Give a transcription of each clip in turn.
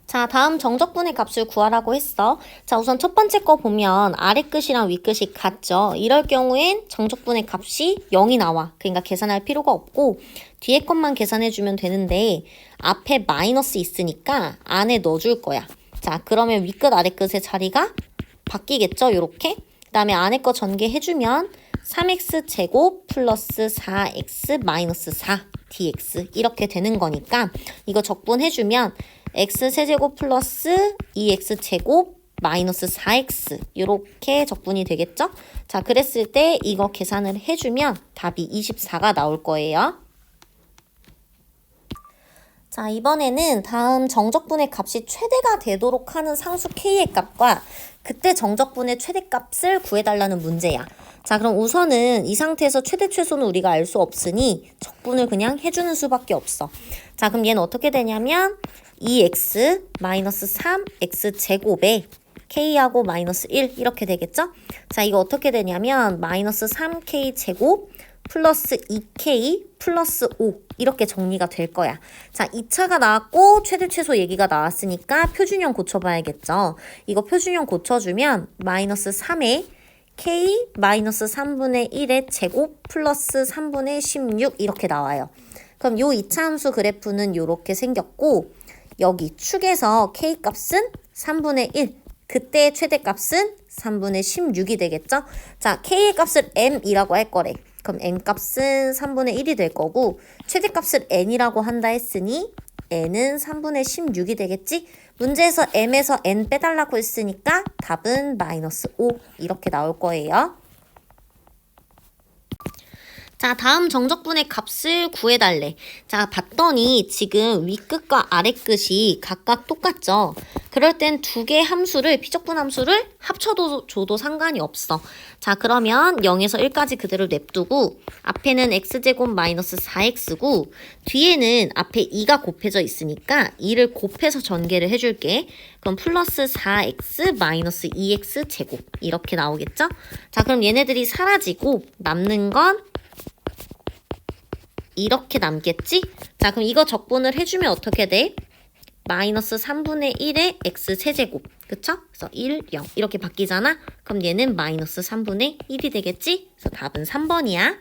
자, 다음 정적분의 값을 구하라고 했어. 자, 우선 첫 번째 거 보면 아래 끝이랑 위 끝이 같죠. 이럴 경우엔 정적분의 값이 0이 나와. 그러니까 계산할 필요가 없고 뒤에 것만 계산해주면 되는데 앞에 마이너스 있으니까 안에 넣어줄 거야. 자, 그러면 위 끝 아래 끝의 자리가 바뀌겠죠. 요렇게. 그 다음에 안에 거 전개해주면 3x제곱 플러스 4x 마이너스 4 dx 이렇게 되는 거니까 이거 적분해주면 x세제곱 플러스 2x제곱 마이너스 4x 이렇게 적분이 되겠죠? 자, 그랬을 때 이거 계산을 해주면 답이 24가 나올 거예요. 자, 이번에는 다음 정적분의 값이 최대가 되도록 하는 상수 k의 값과 그때 정적분의 최대값을 구해달라는 문제야. 자, 그럼 우선은 이 상태에서 최대 최소는 우리가 알 수 없으니 적분을 그냥 해주는 수밖에 없어. 자, 그럼 얘는 어떻게 되냐면 2x 마이너스 3x 제곱에 k하고 마이너스 1 이렇게 되겠죠? 자, 이거 어떻게 되냐면 마이너스 3k 제곱 플러스 2k 플러스 5 이렇게 정리가 될 거야. 자, 2차가 나왔고 최대 최소 얘기가 나왔으니까 표준형 고쳐봐야겠죠. 이거 표준형 고쳐주면 마이너스 3에 k 마이너스 3분의 1의 제곱 플러스 3분의 16 이렇게 나와요. 그럼 요 2차 함수 그래프는 이렇게 생겼고 여기 축에서 k 값은 3분의 1 그때의 최대값은 3분의 16이 되겠죠? 자, k의 값을 m이라고 할 거래. 그럼 n값은 3분의 1이 될 거고 최대값을 n이라고 한다 했으니 n은 3분의 16이 되겠지? 문제에서 m에서 n 빼달라고 했으니까 답은 마이너스 5 이렇게 나올 거예요. 자, 다음 정적분의 값을 구해달래. 자, 봤더니 지금 위끝과 아래끝이 각각 똑같죠? 그럴 땐 두 개의 함수를, 피적분 함수를 합쳐도 상관이 없어. 자, 그러면 0에서 1까지 그대로 냅두고 앞에는 x제곱 마이너스 4x고 뒤에는 앞에 2가 곱해져 있으니까 2를 곱해서 전개를 해줄게. 그럼 플러스 4x 마이너스 2x 제곱 이렇게 나오겠죠? 자, 그럼 얘네들이 사라지고 남는 건 이렇게 남겠지? 자, 그럼 이거 적분을 해주면 어떻게 돼? 마이너스 3분의 1의 x세제곱. 그쵸? 그래서 1, 0 이렇게 바뀌잖아? 그럼 얘는 마이너스 3분의 1이 되겠지? 그래서 답은 3번이야.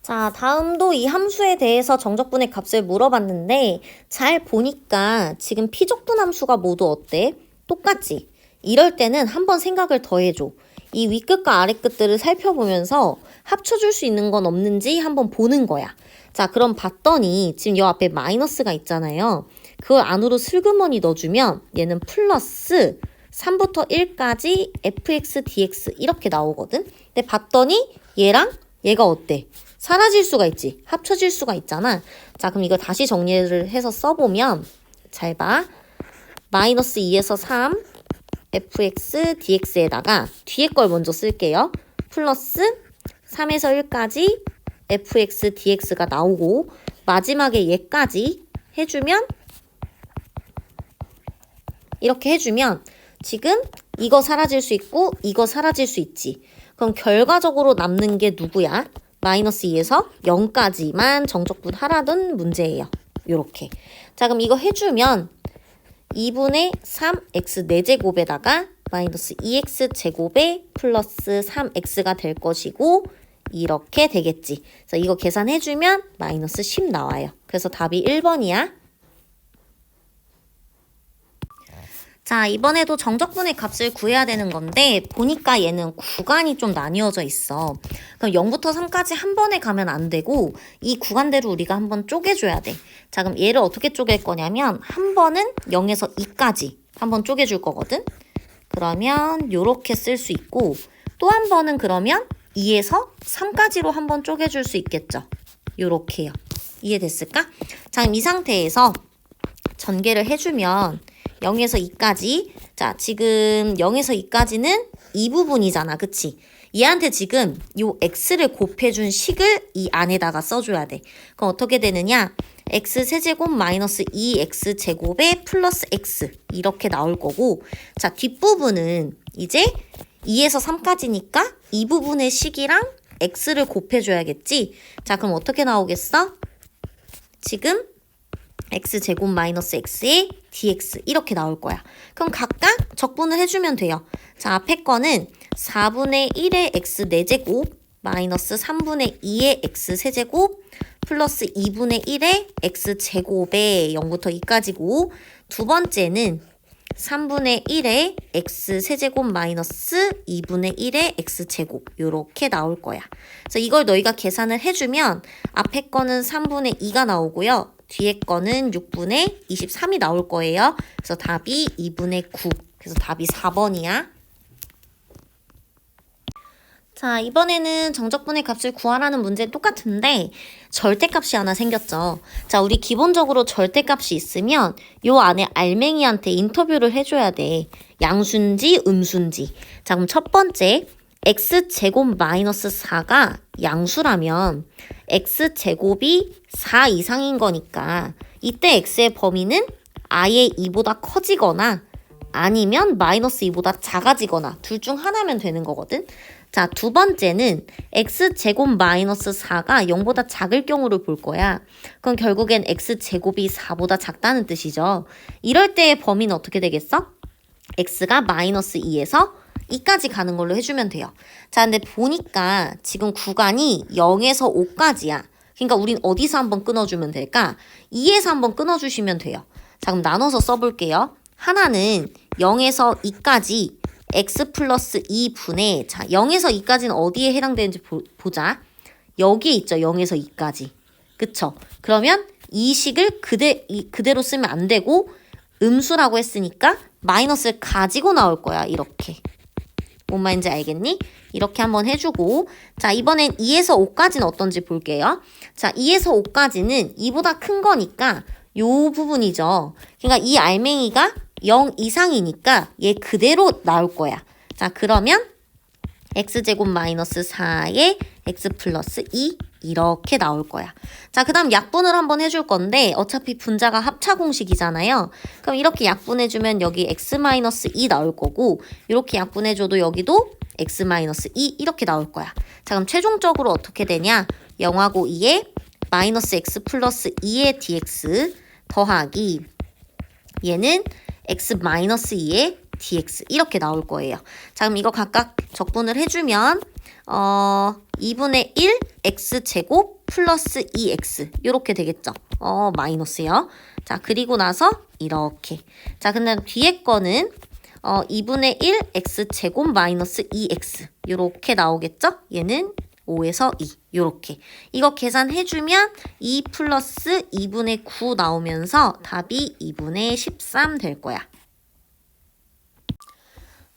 자, 다음도 이 함수에 대해서 정적분의 값을 물어봤는데 잘 보니까 지금 피적분 함수가 모두 어때? 똑같지? 이럴 때는 한번 생각을 더 해줘. 이 위끝과 아래끝들을 살펴보면서 합쳐줄 수 있는 건 없는지 한번 보는 거야. 자, 그럼 봤더니 지금 요 앞에 마이너스가 있잖아요. 그걸 안으로 슬그머니 넣어주면 얘는 플러스 3부터 1까지 fx dx 이렇게 나오거든. 근데 봤더니 얘랑 얘가 어때? 사라질 수가 있지. 합쳐질 수가 있잖아. 자, 그럼 이거 다시 정리를 해서 써보면 잘 봐. 마이너스 2에서 3 fx dx에다가 뒤에 걸 먼저 쓸게요. 플러스 3에서 1까지 fx dx가 나오고 마지막에 얘까지 해주면 이렇게 해주면 지금 이거 사라질 수 있고 이거 사라질 수 있지. 그럼 결과적으로 남는 게 누구야? 마이너스 2에서 0까지만 정적분 하라던 문제예요. 요렇게. 자, 그럼 이거 해주면 2분의 3x 4제곱에다가 마이너스 2x 제곱에 플러스 3x가 될 것이고 이렇게 되겠지. 그래서 이거 계산해주면 마이너스 10 나와요. 그래서 답이 1번이야. 자, 이번에도 정적분의 값을 구해야 되는 건데 보니까 얘는 구간이 좀 나뉘어져 있어. 그럼 0부터 3까지 한 번에 가면 안 되고 이 구간대로 우리가 한번 쪼개줘야 돼. 자, 그럼 얘를 어떻게 쪼갤 거냐면 한 번은 0에서 2까지 한번 쪼개줄 거거든. 그러면 요렇게 쓸 수 있고 또 한 번은 그러면 2에서 3까지로 한번 쪼개줄 수 있겠죠. 요렇게요. 이해됐을까? 자, 그럼 이 상태에서 전개를 해주면 0에서 2까지. 자, 지금 0에서 2까지는 이 부분이잖아. 그치? 얘한테 지금 요 x를 곱해준 식을 이 안에다가 써줘야 돼. 그럼 어떻게 되느냐? x세제곱 마이너스 2x 제곱에 플러스 x 이렇게 나올 거고 자, 뒷부분은 이제 2에서 3까지니까 이 부분의 식이랑 x를 곱해줘야겠지? 자, 그럼 어떻게 나오겠어? 지금 x제곱 마이너스 x의 dx 이렇게 나올 거야. 그럼 각각 적분을 해주면 돼요. 자, 앞에 거는 4분의 1의 x 4제곱 마이너스 3분의 2의 x 세제곱 플러스 2분의 1의 x제곱에 0부터 2까지고 두 번째는 3분의 1의 x 세제곱 마이너스 2분의 1의 x제곱 요렇게 나올 거야. 그래서 이걸 너희가 계산을 해주면 앞에 거는 3분의 2가 나오고요. 뒤에 거는 6분의 23이 나올 거예요. 그래서 답이 2분의 9. 그래서 답이 4번이야. 자, 이번에는 정적분의 값을 구하라는 문제 똑같은데 절대값이 하나 생겼죠. 자, 우리 기본적으로 절대값이 있으면 요 안에 알맹이한테 인터뷰를 해줘야 돼. 양수인지 음수인지. 자, 그럼 첫 번째 x제곱 마이너스 4가 양수라면 x제곱이 4 이상인 거니까 이때 x의 범위는 아예 2보다 커지거나 아니면 마이너스 2보다 작아지거나 둘 중 하나면 되는 거거든. 자, 두 번째는 x제곱 마이너스 4가 0보다 작을 경우를 볼 거야. 그럼 결국엔 x제곱이 4보다 작다는 뜻이죠. 이럴 때의 범위는 어떻게 되겠어? x가 마이너스 2에서 2까지 가는 걸로 해주면 돼요. 자, 근데 보니까 지금 구간이 0에서 5까지야. 그러니까 우린 어디서 한번 끊어주면 될까? 2에서 한번 끊어주시면 돼요. 자, 그럼 나눠서 써볼게요. 하나는 0에서 2까지 x 플러스 2분의 자 0에서 2까지는 어디에 해당되는지 보자. 여기에 있죠. 0에서 2까지. 그쵸? 그러면 이 식을 그대로 쓰면 안 되고 음수라고 했으니까 마이너스를 가지고 나올 거야. 이렇게. 뭔 말인지 알겠니? 이렇게 한번 해주고 자 이번엔 2에서 5까지는 어떤지 볼게요. 자 2에서 5까지는 2보다 큰 거니까 요 부분이죠. 그러니까 이 알맹이가 0 이상이니까 얘 그대로 나올 거야. 자 그러면 x제곱 마이너스 4에 x 플러스 2 이렇게 나올 거야. 자 그 다음 약분을 한번 해줄 건데 어차피 분자가 합차 공식이잖아요. 그럼 이렇게 약분해주면 여기 x 마이너스 2 나올 거고 이렇게 약분해줘도 여기도 x 마이너스 2 이렇게 나올 거야. 자 그럼 최종적으로 어떻게 되냐? 0하고 2에 마이너스 x 플러스 2의 dx 더하기 얘는 x 마이너스 2의 dx 이렇게 나올 거예요. 자 그럼 이거 각각 적분을 해주면 2분의 1 x제곱 플러스 2x 이렇게 되겠죠. 마이너스요. 자 그리고 나서 이렇게. 자 근데 뒤에 거는 2분의 1 x제곱 마이너스 2x 이렇게 나오겠죠. 얘는 5에서 2 요렇게. 이거 계산해주면 2 플러스 2분의 9 나오면서 답이 2분의 13 될 거야.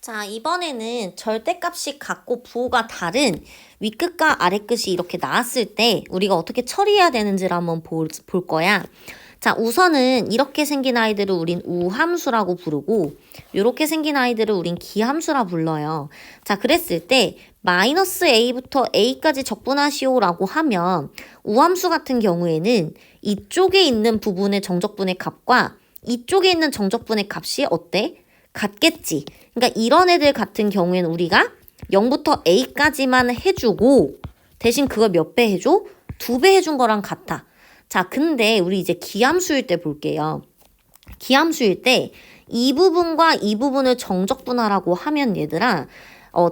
자 이번에는 절대값이 같고 부호가 다른 윗끝과 아랫끝이 이렇게 나왔을 때 우리가 어떻게 처리해야 되는지를 한번 볼 거야. 자 우선은 이렇게 생긴 아이들을 우린 우함수라고 부르고 이렇게 생긴 아이들을 우린 기함수라 불러요. 자 그랬을 때 마이너스 a부터 a까지 적분하시오라고 하면 우함수 같은 경우에는 이쪽에 있는 부분의 정적분의 값과 이쪽에 있는 정적분의 값이 어때? 같겠지. 그러니까 이런 애들 같은 경우에는 우리가 0부터 a까지만 해주고 대신 그걸 몇 배 해줘? 2배 해준 거랑 같아. 자, 근데 우리 이제 기함수일 때 볼게요. 기함수일 때 이 부분과 이 부분을 정적분하라고 하면 얘들아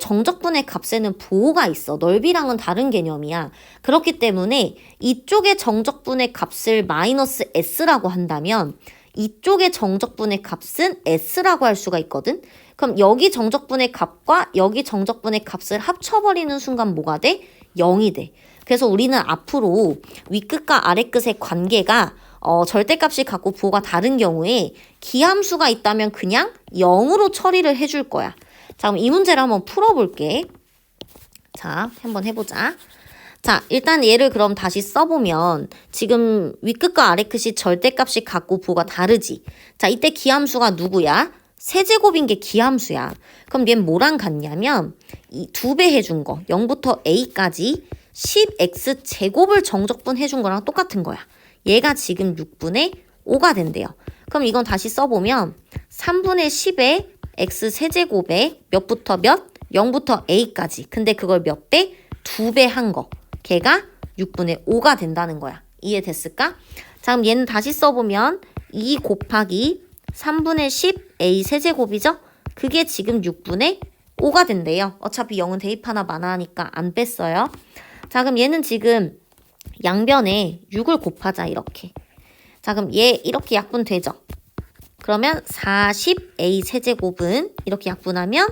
정적분의 값에는 보호가 있어. 넓이랑은 다른 개념이야. 그렇기 때문에 이쪽의 정적분의 값을 마이너스 s라고 한다면 이쪽의 정적분의 값은 s라고 할 수가 있거든. 그럼 여기 정적분의 값과 여기 정적분의 값을 합쳐버리는 순간 뭐가 돼? 0이 돼. 그래서 우리는 앞으로 윗끝과 아랫끝의 관계가 절대값이 같고 부호가 다른 경우에 기함수가 있다면 그냥 0으로 처리를 해줄 거야. 자, 그럼 이 문제를 한번 풀어볼게. 자, 한번 해보자. 자, 일단 얘를 그럼 다시 써보면 지금 윗끝과 아랫끝이 절대값이 같고 부호가 다르지. 자, 이때 기함수가 누구야? 세제곱인 게 기함수야. 그럼 얘는 뭐랑 같냐면 이 2배 해준 거 0부터 a까지 10x 제곱을 정적분 해준 거랑 똑같은 거야. 얘가 지금 6분의 5가 된대요. 그럼 이건 다시 써보면 3분의 10에 x 세제곱에 몇부터 몇? 0부터 a까지. 근데 그걸 몇 배? 2배 한 거. 걔가 6분의 5가 된다는 거야. 이해됐을까? 자, 그럼 얘는 다시 써보면 2 곱하기 3분의 10 a 세제곱이죠? 그게 지금 6분의 5가 된대요. 어차피 0은 대입 하나 많아하니까 안 뺐어요. 자, 그럼 얘는 지금 양변에 6을 곱하자, 이렇게. 자, 그럼 얘 이렇게 약분되죠? 그러면 40a 세제곱은 이렇게 약분하면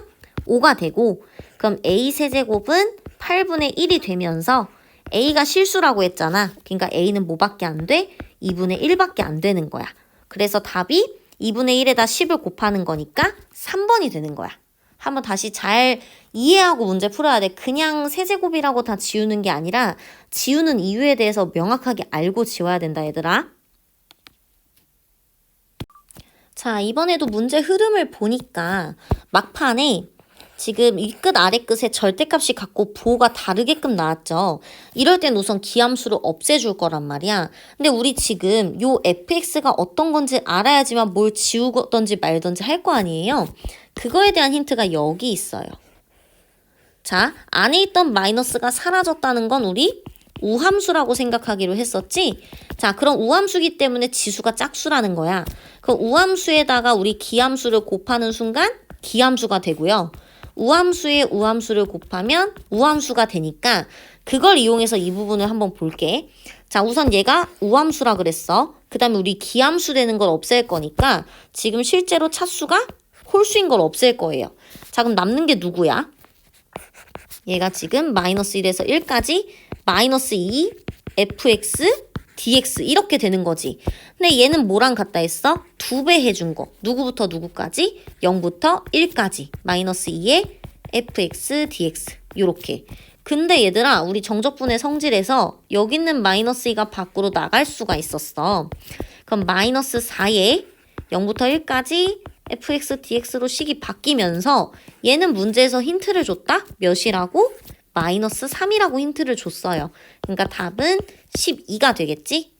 5가 되고, 그럼 a 세제곱은 8분의 1이 되면서 a가 실수라고 했잖아. 그러니까 a는 뭐밖에 안 돼? 2분의 1밖에 안 되는 거야. 그래서 답이 2분의 1에다 10을 곱하는 거니까 3번이 되는 거야. 한번 다시 잘 이해하고 문제 풀어야 돼. 그냥 세제곱이라고 다 지우는 게 아니라 지우는 이유에 대해서 명확하게 알고 지워야 된다, 얘들아. 자, 이번에도 문제 흐름을 보니까 막판에 지금 윗끝 아랫끝의 절대값이 같고 부호가 다르게끔 나왔죠. 이럴 땐 우선 기함수를 없애줄 거란 말이야. 근데 우리 지금 요 fx가 어떤 건지 알아야지만 뭘 지우던지 말던지 할 거 아니에요. 그거에 대한 힌트가 여기 있어요. 자, 안에 있던 마이너스가 사라졌다는 건 우리 우함수라고 생각하기로 했었지? 자, 그럼 우함수기 때문에 지수가 짝수라는 거야. 그럼 우함수에다가 우리 기함수를 곱하는 순간 기함수가 되고요. 우함수에 우함수를 곱하면 우함수가 되니까 그걸 이용해서 이 부분을 한번 볼게. 자, 우선 얘가 우함수라 그랬어. 그 다음에 우리 기함수 되는 걸 없앨 거니까 지금 실제로 차수가 홀수인 걸 없앨 거예요. 자, 그럼 남는 게 누구야? 얘가 지금 마이너스 1에서 1까지 마이너스 2 fx dx 이렇게 되는 거지. 근데 얘는 뭐랑 같다 했어? 2배 해준 거. 누구부터 누구까지? 0부터 1까지. 마이너스 2의 fx dx 요렇게. 근데 얘들아, 우리 정적분의 성질에서 여기 있는 마이너스 2가 밖으로 나갈 수가 있었어. 그럼 마이너스 4의 0부터 1까지 fx dx로 식이 바뀌면서 얘는 문제에서 힌트를 줬다? 몇이라고? 마이너스 3이라고 힌트를 줬어요. 그러니까 답은 12가 되겠지?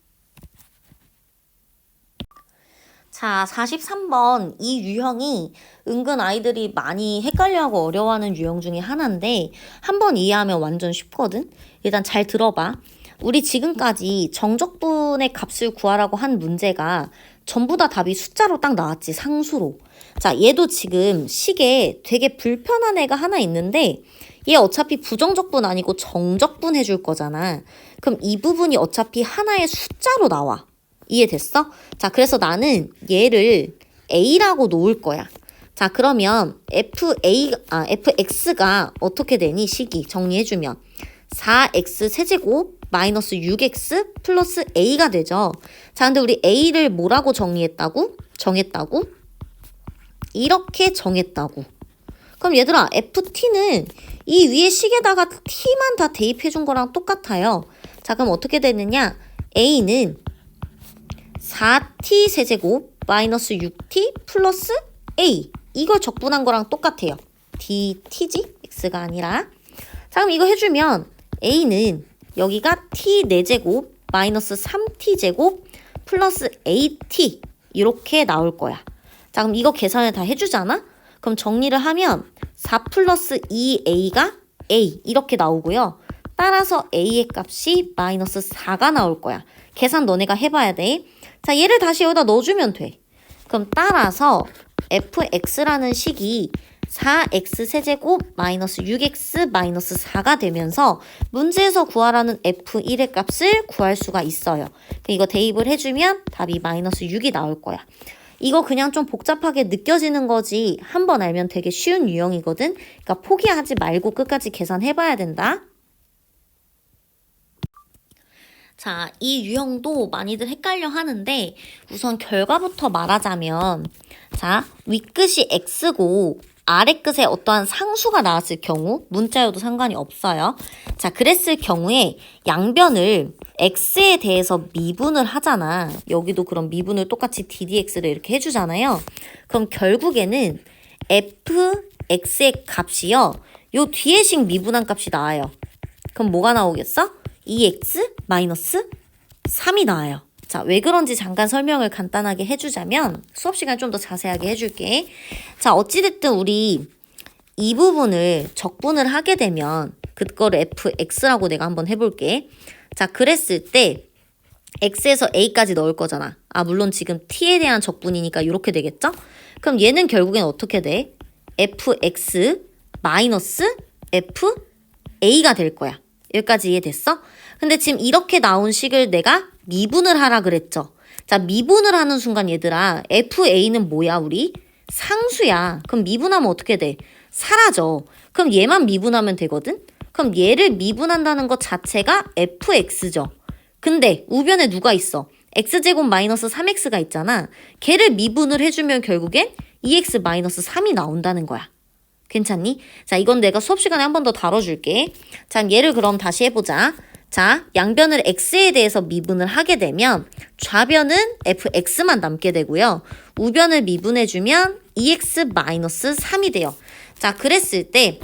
자, 43번 이 유형이 은근 아이들이 많이 헷갈려하고 어려워하는 유형 중에 하나인데 한번 이해하면 완전 쉽거든? 일단 잘 들어봐. 우리 지금까지 정적분의 값을 구하라고 한 문제가 전부 다 답이 숫자로 딱 나왔지, 상수로. 자, 얘도 지금 식에 되게 불편한 애가 하나 있는데 얘 어차피 부정적분 아니고 정적분 해줄 거잖아. 그럼 이 부분이 어차피 하나의 숫자로 나와. 이해됐어? 자, 그래서 나는 얘를 A라고 놓을 거야. 자, 그러면 fx가 어떻게 되니? 식이 정리해주면 4x 세제곱 마이너스 6x 플러스 a가 되죠. 자, 근데 우리 a를 뭐라고 정했다고? 이렇게 정했다고. 그럼 얘들아, ft는 이 위에 식에다가 t만 다 대입해준 거랑 똑같아요. 자, 그럼 어떻게 되느냐? a는 4t 세제곱 마이너스 6t 플러스 a. 이걸 적분한 거랑 똑같아요. dt지? x가 아니라. 자, 그럼 이거 해주면 a는 여기가 t 4제곱 마이너스 3t 제곱 플러스 at 이렇게 나올 거야. 자, 그럼 이거 계산을 다 해주잖아? 그럼 정리를 하면 4 플러스 2a가 a 이렇게 나오고요. 따라서 a의 값이 마이너스 4가 나올 거야. 계산 너네가 해봐야 돼. 자, 얘를 다시 여기다 넣어주면 돼. 그럼 따라서 fx라는 식이 4x 세제곱 마이너스 6x 마이너스 4가 되면서 문제에서 구하라는 f1의 값을 구할 수가 있어요. 이거 대입을 해주면 답이 마이너스 6이 나올 거야. 이거 그냥 좀 복잡하게 느껴지는 거지 한 번 알면 되게 쉬운 유형이거든. 그러니까 포기하지 말고 끝까지 계산해봐야 된다. 자, 이 유형도 많이들 헷갈려 하는데 우선 결과부터 말하자면 자, 윗끝이 x고 아래끝에 어떠한 상수가 나왔을 경우 문자여도 상관이 없어요. 자, 그랬을 경우에 양변을 x에 대해서 미분을 하잖아. 여기도 그럼 미분을 똑같이 ddx를 이렇게 해주잖아요. 그럼 결국에는 fx의 값이요. 요 뒤에 식 미분한 값이 나와요. 그럼 뭐가 나오겠어? 2x 마이너스 3이 나와요. 자, 왜 그런지 잠깐 설명을 간단하게 해주자면 수업 시간 좀 더 자세하게 해줄게. 자, 어찌됐든 우리 이 부분을 적분을 하게 되면 그거를 fx라고 내가 한번 해볼게. 자, 그랬을 때 x에서 a까지 넣을 거잖아. 아, 물론 지금 t에 대한 적분이니까 이렇게 되겠죠? 그럼 얘는 결국엔 어떻게 돼? fx 마이너스 fa가 될 거야. 여기까지 이해됐어? 근데 지금 이렇게 나온 식을 내가 미분을 하라 그랬죠? 자, 미분을 하는 순간 얘들아, fa는 뭐야, 우리? 상수야. 그럼 미분하면 어떻게 돼? 사라져. 그럼 얘만 미분하면 되거든? 그럼 얘를 미분한다는 것 자체가 fx죠. 근데 우변에 누가 있어? x제곱 마이너스 3x가 있잖아. 걔를 미분을 해주면 결국엔 2x 마이너스 3이 나온다는 거야. 괜찮니? 자, 이건 내가 수업 시간에 한 번 더 다뤄줄게. 자, 얘를 그럼 다시 해보자. 자, 양변을 x에 대해서 미분을 하게 되면 좌변은 fx만 남게 되고요. 우변을 미분해주면 2x 마이너스 3이 돼요. 자, 그랬을 때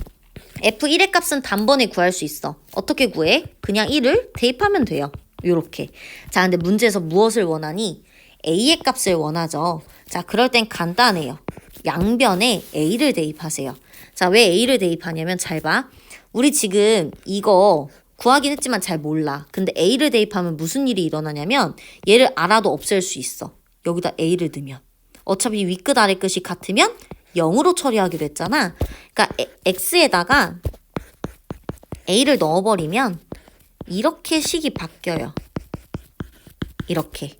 f1의 값은 단번에 구할 수 있어. 어떻게 구해? 그냥 1을 대입하면 돼요. 요렇게. 자, 근데 문제에서 무엇을 원하니? a의 값을 원하죠. 자, 그럴 땐 간단해요. 양변에 a를 대입하세요. 자, 왜 a를 대입하냐면 잘 봐. 우리 지금 이거 구하긴 했지만 잘 몰라. 근데 a를 대입하면 무슨 일이 일어나냐면 얘를 알아도 없앨 수 있어. 여기다 a를 넣으면. 어차피 윗끝 아래끝이 같으면 0으로 처리하기로 했잖아. 그러니까 x에다가 a를 넣어버리면 이렇게 식이 바뀌어요. 이렇게.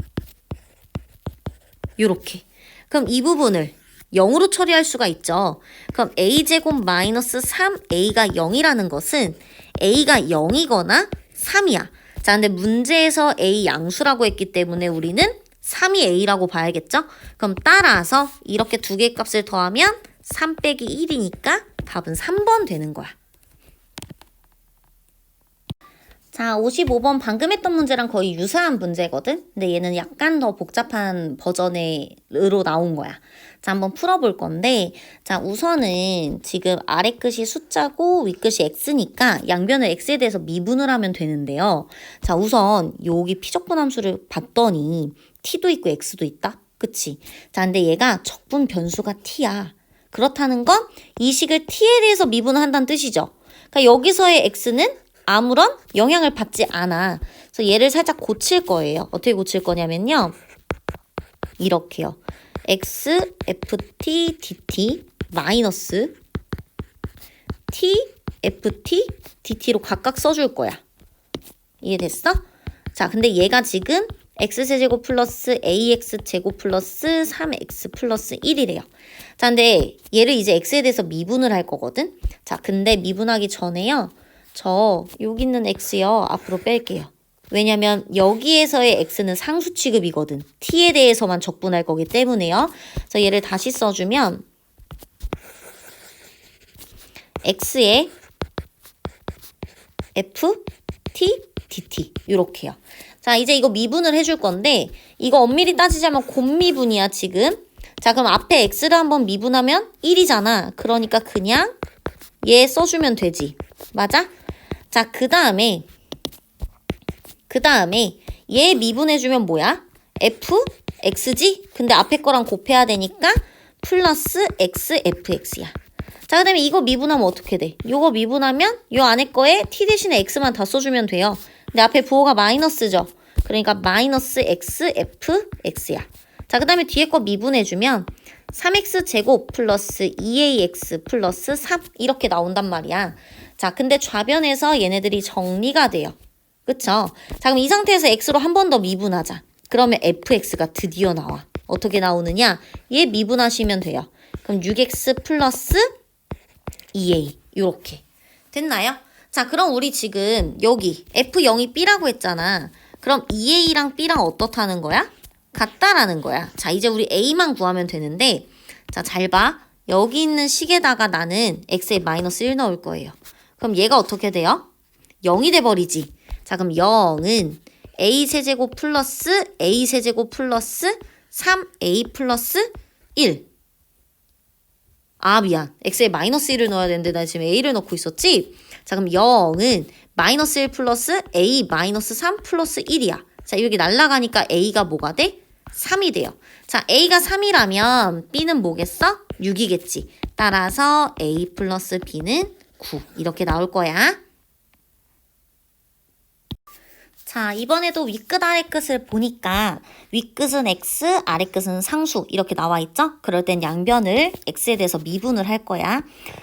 요렇게. 그럼 이 부분을 0으로 처리할 수가 있죠. 그럼 a제곱 마이너스 3a가 0이라는 것은 a가 0이거나 3이야. 자, 근데 문제에서 a 양수라고 했기 때문에 우리는 3이 a라고 봐야겠죠? 그럼 따라서 이렇게 두 개의 값을 더하면 3 빼기 1이니까 답은 3번 되는 거야. 자, 55번 방금 했던 문제랑 거의 유사한 문제거든? 근데 얘는 약간 더 복잡한 버전으로 나온 거야. 자, 한번 풀어볼 건데, 자, 우선은 지금 아래 끝이 숫자고 윗 끝이 x니까 양변을 x에 대해서 미분을 하면 되는데요. 자, 우선 여기 피적분 함수를 봤더니 t도 있고 x도 있다? 그치? 자, 근데 얘가 적분 변수가 t야. 그렇다는 건 이 식을 t에 대해서 미분을 한다는 뜻이죠. 그러니까 여기서의 x는 아무런 영향을 받지 않아. 그래서 얘를 살짝 고칠 거예요. 어떻게 고칠 거냐면요. 이렇게요. x, ft, dt 마이너스 t, ft, dt로 각각 써줄 거야. 이해됐어? 자, 근데 얘가 지금 x제곱 플러스 ax제곱 플러스 3x 플러스 1이래요. 자, 근데 얘를 이제 x에 대해서 미분을 할 거거든? 자, 근데 미분하기 전에요. 여기 있는 x요. 앞으로 뺄게요. 왜냐면 여기에서의 x는 상수 취급이거든. t에 대해서만 적분할 거기 때문에요. 그래서 얘를 다시 써주면 x에 f, t, dt 이렇게요. 자, 이제 이거 미분을 해줄 건데 이거 엄밀히 따지자면 곱미분이야 지금. 자, 그럼 앞에 x를 한번 미분하면 1이잖아. 그러니까 그냥 얘 써주면 되지. 맞아? 자, 그 다음에 얘 미분해주면 뭐야? f, x지? 근데 앞에 거랑 곱해야 되니까 플러스 x, fx야. 자, 그 다음에 이거 미분하면 어떻게 돼? 요거 미분하면 요 안에 거에 t 대신에 x만 다 써주면 돼요. 근데 앞에 부호가 마이너스죠. 그러니까 마이너스 x, f, x야. 자, 그 다음에 뒤에 거 미분해주면 3x제곱 플러스 2ax 플러스 3 이렇게 나온단 말이야. 자, 근데 좌변에서 얘네들이 정리가 돼요. 그쵸? 자, 그럼 이 상태에서 x로 한 번 더 미분하자. 그러면 fx가 드디어 나와. 어떻게 나오느냐? 얘 미분하시면 돼요. 그럼 6x 플러스 2a 이렇게 됐나요? 자, 그럼 우리 지금 여기 f0이 b라고 했잖아. 그럼 2a랑 b랑 어떻다는 거야? 같다라는 거야. 자, 이제 우리 a만 구하면 되는데 자, 잘 봐. 여기 있는 식에다가 나는 x에 마이너스 1 넣을 거예요. 그럼 얘가 어떻게 돼요? 0이 돼버리지. 자, 그럼 0은 a 세제곱 플러스 a 세제곱 플러스 3a 플러스 1. 아, 미안. x에 마이너스 1을 넣어야 되는데 나 지금 a를 넣고 있었지? 자, 그럼 0은 마이너스 1 플러스 a 마이너스 3 플러스 1이야. 자, 여기 날라가니까 a가 뭐가 돼? 3이 돼요. 자, a가 3이라면 b는 뭐겠어? 6이겠지. 따라서 a 플러스 b는 9 이렇게 나올 거야. 자, 이번에도 윗끝 아래끝을 보니까 윗끝은 x, 아래끝은 상수 이렇게 나와 있죠? 그럴 땐 양변을 x에 대해서 미분을 할 거야.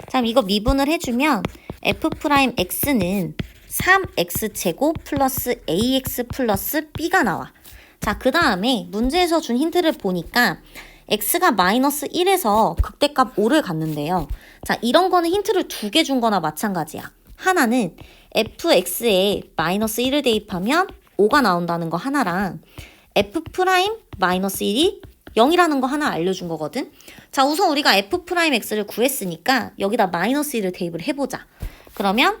자, 그럼 이거 미분을 해주면 f'x는 3x제곱 플러스 ax 플러스 b가 나와. 자, 그 다음에 문제에서 준 힌트를 보니까 x가 마이너스 1에서 극대값 5를 갖는데요. 자, 이런 거는 힌트를 2개 준 거나 마찬가지야. 하나는 fx에 마이너스 1을 대입하면 5가 나온다는 거 하나랑 f 프라임 마이너스 1이 0이라는 거 하나 알려준 거거든. 자, 우선 우리가 f 프라임 x를 구했으니까 여기다 마이너스 1을 대입을 해보자. 그러면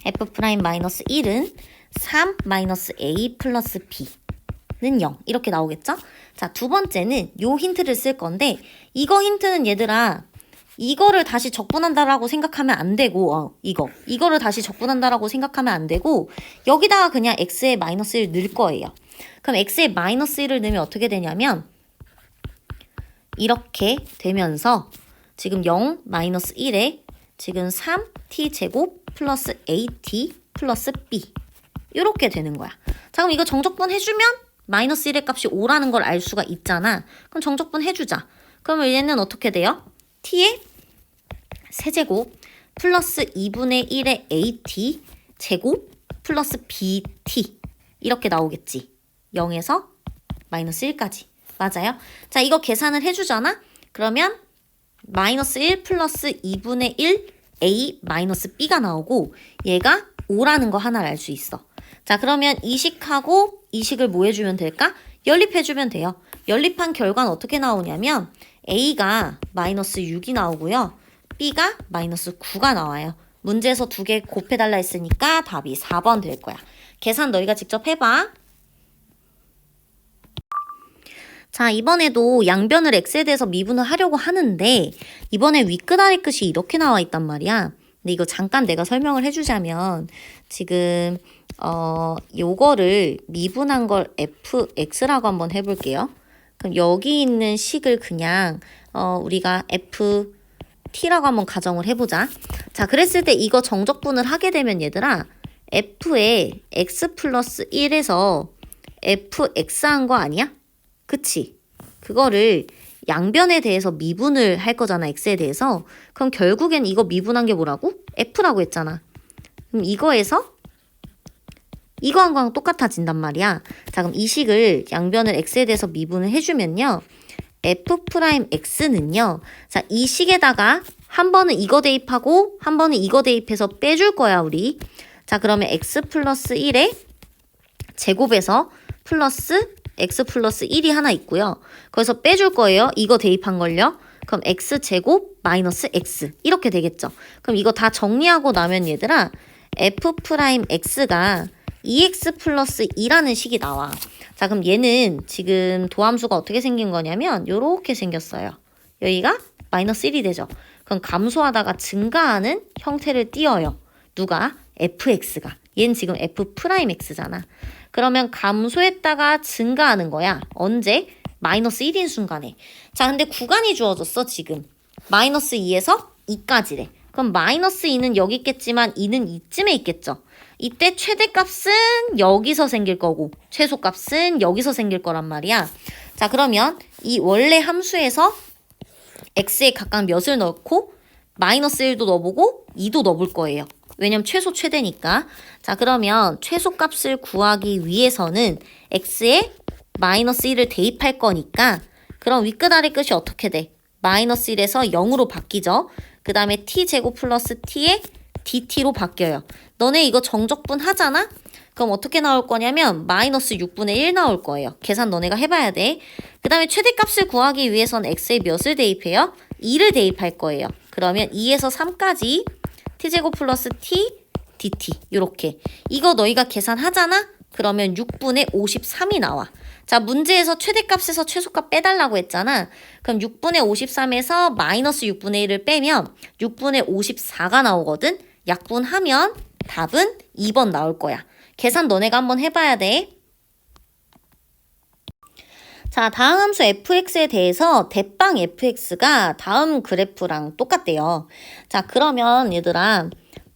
f 프라임 마이너스 1은 3 마이너스 a 플러스 b는 0 이렇게 나오겠죠? 자, 두 번째는 요 힌트를 쓸 건데 이거 힌트는 얘들아 이거를 다시 적분한다라고 생각하면 안 되고 이거를 다시 적분한다라고 생각하면 안 되고 여기다가 그냥 x에 마이너스 1 넣을 거예요. 그럼 x에 마이너스 1을 넣으면 어떻게 되냐면 이렇게 되면서 지금 0 마이너스 1에 지금 3t 제곱 플러스 at 플러스 b 이렇게 되는 거야. 자, 그럼 이거 정적분 해주면 마이너스 1의 값이 5라는 걸 알 수가 있잖아. 그럼 정적분 해주자. 그러면 얘는 어떻게 돼요? t의 세제곱 플러스 2분의 1의 at 제곱 플러스 bt 이렇게 나오겠지. 0에서 마이너스 1까지. 맞아요? 자, 이거 계산을 해주잖아? 그러면 마이너스 1 플러스 2분의 1 a 마이너스 b가 나오고 얘가 5라는 거 하나를 알 수 있어. 자, 그러면 이식하고 이식을 뭐 해주면 될까? 연립해주면 돼요. 연립한 결과는 어떻게 나오냐면 a가 마이너스 6이 나오고요. b가 마이너스 9가 나와요. 문제에서 2개 곱해달라 했으니까 답이 4번 될 거야. 계산 너희가 직접 해봐. 자, 이번에도 양변을 x에 대해서 미분을 하려고 하는데 이번에 윗끝 아래끝이 이렇게 나와 있단 말이야. 근데 이거 잠깐 내가 설명을 해주자면 지금 요거를 미분한 걸 fx라고 한번 해볼게요. 그럼 여기 있는 식을 그냥 우리가 ft라고 한번 가정을 해보자. 자, 그랬을 때 이거 정적분을 하게 되면 얘들아 f에 x 플러스 1에서 fx 한 거 아니야? 그치? 그거를 양변에 대해서 미분을 할 거잖아, x에 대해서. 그럼 결국엔 이거 미분한 게 뭐라고? f라고 했잖아. 그럼 이거에서 이거 한 거랑 똑같아진단 말이야. 자, 그럼 이 식을 양변을 x에 대해서 미분을 해주면요. f'x는요. 자, 이 식에다가 한 번은 이거 대입하고 한 번은 이거 대입해서 빼줄 거야, 우리. 자, 그러면 x 플러스 1에 제곱에서 플러스 x 플러스 1이 하나 있고요. 거기서 빼줄 거예요. 이거 대입한 걸요. 그럼 x제곱 마이너스 x 이렇게 되겠죠. 그럼 이거 다 정리하고 나면 얘들아 f'x가 2x 플러스 2라는 식이 나와. 자, 그럼 얘는 지금 도함수가 어떻게 생긴 거냐면 요렇게 생겼어요. 여기가 마이너스 1이 되죠. 그럼 감소하다가 증가하는 형태를 띄어요. 누가? fx가. 얘는 지금 f'x잖아. 그러면 감소했다가 증가하는 거야. 언제? 마이너스 1인 순간에. 자, 근데 구간이 주어졌어, 지금. 마이너스 2에서 2까지래. 그럼 마이너스 2는 여기 있겠지만 2는 이쯤에 있겠죠. 이때 최대값은 여기서 생길 거고 최소값은 여기서 생길 거란 말이야. 자, 그러면 이 원래 함수에서 x에 각각 몇을 넣고 마이너스 1도 넣어보고 2도 넣어볼 거예요. 왜냐면 최소 최대니까. 자, 그러면 최소값을 구하기 위해서는 x에 마이너스 1을 대입할 거니까 그럼 윗끝 아래끝이 어떻게 돼? 마이너스 1에서 0으로 바뀌죠. 그 다음에 t제곱 플러스 t에 dt로 바뀌어요. 너네 이거 정적분 하잖아? 그럼 어떻게 나올 거냐면 마이너스 6분의 1 나올 거예요. 계산 너네가 해봐야 돼. 그 다음에 최대값을 구하기 위해서는 x에 몇을 대입해요? 2를 대입할 거예요. 그러면 2에서 3까지 t제곱 플러스 t dt 요렇게. 이거 너희가 계산하잖아? 그러면 6분의 53이 나와. 자, 문제에서 최대값에서 최소값 빼달라고 했잖아. 그럼 6분의 53에서 마이너스 6분의 1을 빼면 6분의 54가 나오거든. 약분하면 답은 2번 나올 거야. 계산 너네가 한번 해봐야 돼. 자, 다음 함수 fx에 대해서 대빵 fx가 다음 그래프랑 똑같대요. 자, 그러면 얘들아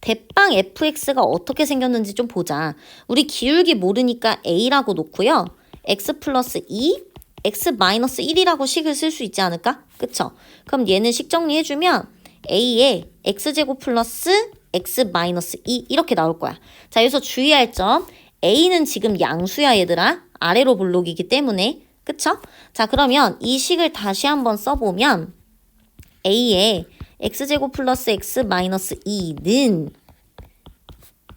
대빵 fx가 어떻게 생겼는지 좀 보자. 우리 기울기 모르니까 a라고 놓고요. x 플러스 2, x 마이너스 1이라고 식을 쓸 수 있지 않을까? 그쵸? 그럼 얘는 식 정리해주면 a에 x제곱 플러스 x 마이너스 2 이렇게 나올 거야. 자, 여기서 주의할 점. a는 지금 양수야 얘들아. 아래로 볼록이기 때문에. 그쵸? 자, 그러면 이 식을 다시 한번 써보면 a에 x제곱 플러스 x 마이너스 2는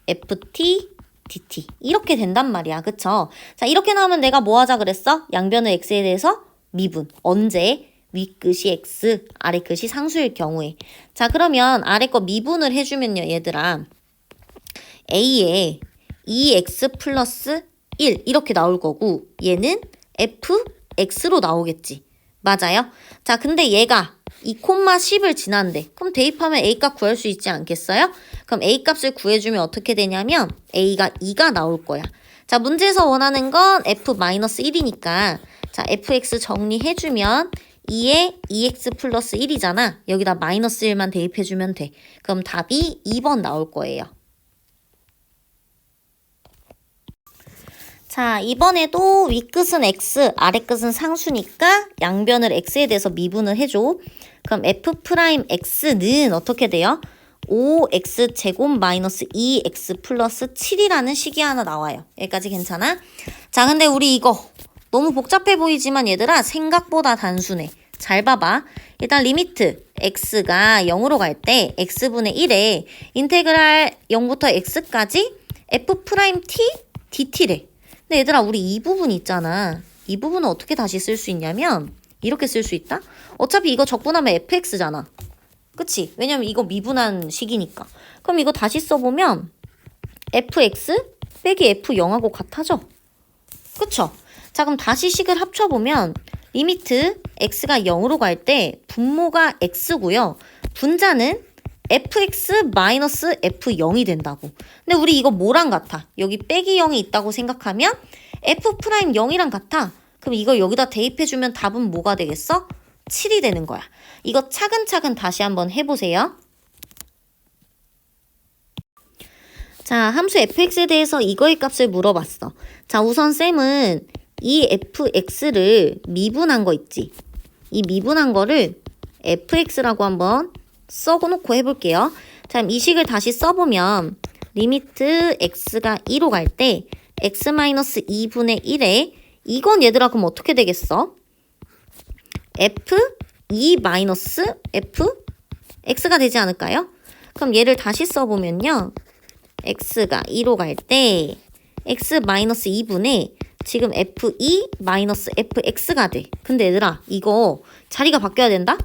ft dt 이렇게 된단 말이야. 그쵸? 자, 이렇게 나오면 내가 뭐 하자 그랬어? 양변을 x에 대해서 미분. 언제? 윗끝이 x, 아래 끝이 상수일 경우에. 자, 그러면 아래 거 미분을 해주면요, 얘들아. a에 2x 플러스 1 이렇게 나올 거고 얘는 fx로 나오겠지. 맞아요? 자, 근데 얘가 2,10을 지난대. 그럼 대입하면 a값 구할 수 있지 않겠어요? 그럼 a값을 구해주면 어떻게 되냐면 a가 2가 나올 거야. 자, 문제에서 원하는 건 f-1이니까 자, fx 정리해주면 2에 2x 플러스 1이잖아. 여기다 마이너스 1만 대입해주면 돼. 그럼 답이 2번 나올 거예요. 자, 이번에도 윗끝은 x, 아래끝은 상수니까 양변을 x에 대해서 미분을 해줘. 그럼 f'x는 어떻게 돼요? 5x 제곱 마이너스 2x 플러스 7이라는 식이 하나 나와요. 여기까지 괜찮아? 자, 근데 우리 이거 너무 복잡해 보이지만 얘들아 생각보다 단순해. 잘 봐봐. 일단 리미트 x가 0으로 갈 때 x분의 1에 인테그랄 0부터 x까지 f't dt래. 근데 얘들아 우리 이 부분 있잖아. 이 부분은 어떻게 다시 쓸 수 있냐면 이렇게 쓸 수 있다? 어차피 이거 적분하면 fx잖아. 그치? 왜냐면 이거 미분한 식이니까. 그럼 이거 다시 써보면 fx 빼기 f0하고 같아져. 그쵸? 자, 그럼 다시 식을 합쳐보면 리미트 x가 0으로 갈 때 분모가 x고요. 분자는 fx 마이너스 f0이 된다고. 근데 우리 이거 뭐랑 같아? 여기 빼기 0이 있다고 생각하면 f'0이랑 같아. 그럼 이거 여기다 대입해주면 답은 뭐가 되겠어? 7이 되는 거야. 이거 차근차근 다시 한번 해보세요. 자, 함수 fx에 대해서 이거의 값을 물어봤어. 자, 우선 쌤은 이 fx를 미분한 거 있지. 이 미분한 거를 fx라고 한번 써놓고 해볼게요. 자, 이 식을 다시 써보면 리미트 x가 2로 갈 때 x-2분의 1에 이건 얘들아 그럼 어떻게 되겠어? f x가 되지 않을까요? 그럼 얘를 다시 써보면요. x가 2로 갈 때 x-2분의 지금 f2-fx가 돼. 근데 얘들아 이거 자리가 바뀌어야 된다?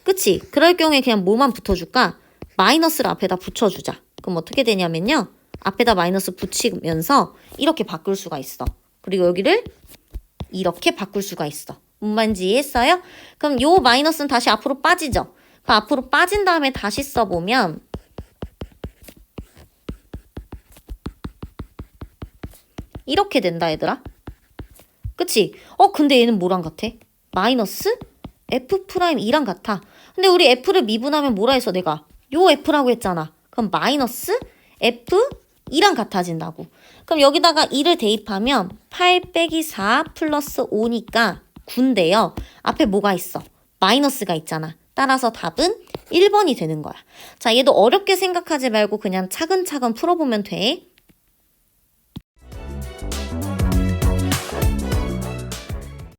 그치? 그럴 경우에 그냥 뭐만 붙여줄까? 마이너스를 앞에다 붙여주자. 그럼 어떻게 되냐면요. 앞에다 마이너스 붙이면서 이렇게 바꿀 수가 있어. 그리고 여기를 이렇게 바꿀 수가 있어. 뭔 말인지 이해했어요? 그럼 요 마이너스는 다시 앞으로 빠지죠? 그럼 앞으로 빠진 다음에 다시 써보면 이렇게 된다 얘들아. 그치? 근데 얘는 뭐랑 같아? 마이너스 f'2랑 같아. 근데 우리 f를 미분하면 뭐라 했어 내가? 요 f라고 했잖아. 그럼 마이너스 f2랑 같아진다고. 그럼 여기다가 2를 대입하면 8 빼기 4 플러스 5니까 9인데요. 앞에 뭐가 있어? 마이너스가 있잖아. 따라서 답은 1번이 되는 거야. 자, 얘도 어렵게 생각하지 말고 그냥 차근차근 풀어보면 돼.